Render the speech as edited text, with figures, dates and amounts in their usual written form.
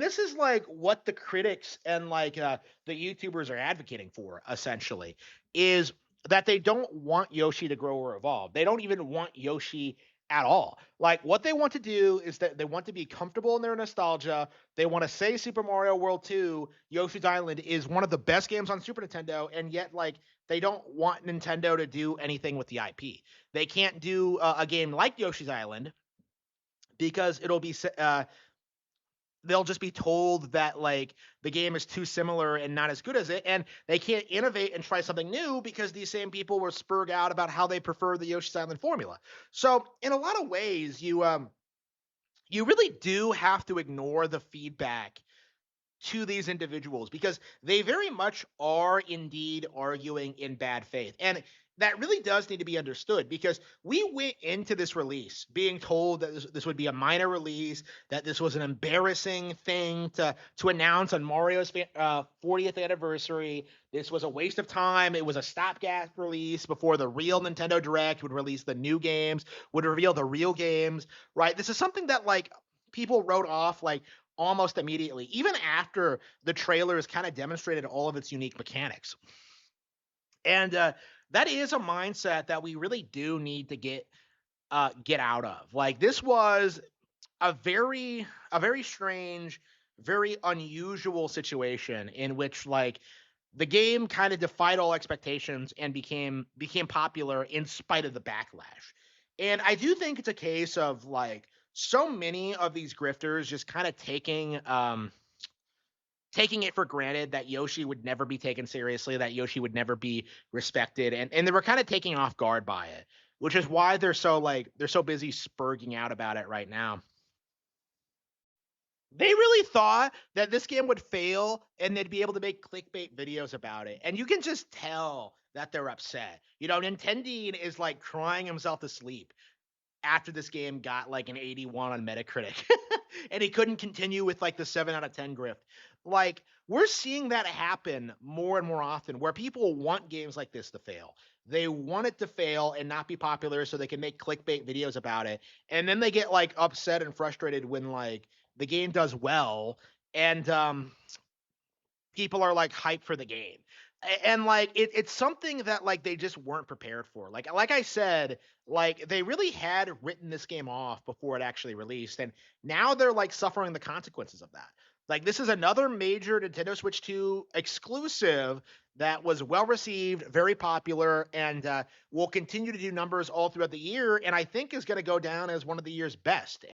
this is like what the critics and the YouTubers are advocating for essentially is that they don't want Yoshi to grow or evolve. They don't even want Yoshi at all. Like what they want to do is that they want to be comfortable in their nostalgia. They want to say Super Mario World 2, Yoshi's Island is one of the best games on Super Nintendo, and yet they don't want Nintendo to do anything with the IP. They can't do a game like Yoshi's Island because they'll just be told that the game is too similar and not as good as it, and they can't innovate and try something new because these same people will spurg out about how they prefer the Yoshi's Island formula. So in a lot of ways, you really do have to ignore the feedback to these individuals because they very much are indeed arguing in bad faith. And that really does need to be understood because we went into this release being told that this would be a minor release, that this was an embarrassing thing to announce on Mario's 40th anniversary. This was a waste of time. It was a stopgap release before the real Nintendo Direct would release the new games, would reveal the real games, right? This is something that people wrote off almost immediately, even after the trailers kind of demonstrated all of its unique mechanics. And that is a mindset that we really do need to get out of. Like this was a very strange, very unusual situation in which the game kind of defied all expectations and became popular in spite of the backlash. And I do think it's a case of so many of these grifters just kind of taking it for granted that Yoshi would never be taken seriously, that Yoshi would never be respected, and they were kind of taken off guard by it, which is why they're so busy spurging out about it right now. They really thought that this game would fail and they'd be able to make clickbait videos about it. And you can just tell that they're upset. Nintendo is crying himself to sleep after this game got an 81 on Metacritic and he couldn't continue with the 7 out of 10 grift. We're seeing that happen more and more often where people want games like this to fail. They want it to fail and not be popular so they can make clickbait videos about it. And then they get upset and frustrated when the game does well and people are hyped for the game. And it's something that they just weren't prepared for. Like I said, they really had written this game off before it actually released, and now they're suffering the consequences of that. This is another major Nintendo Switch 2 exclusive that was well received, very popular, and will continue to do numbers all throughout the year, and I think is going to go down as one of the year's best.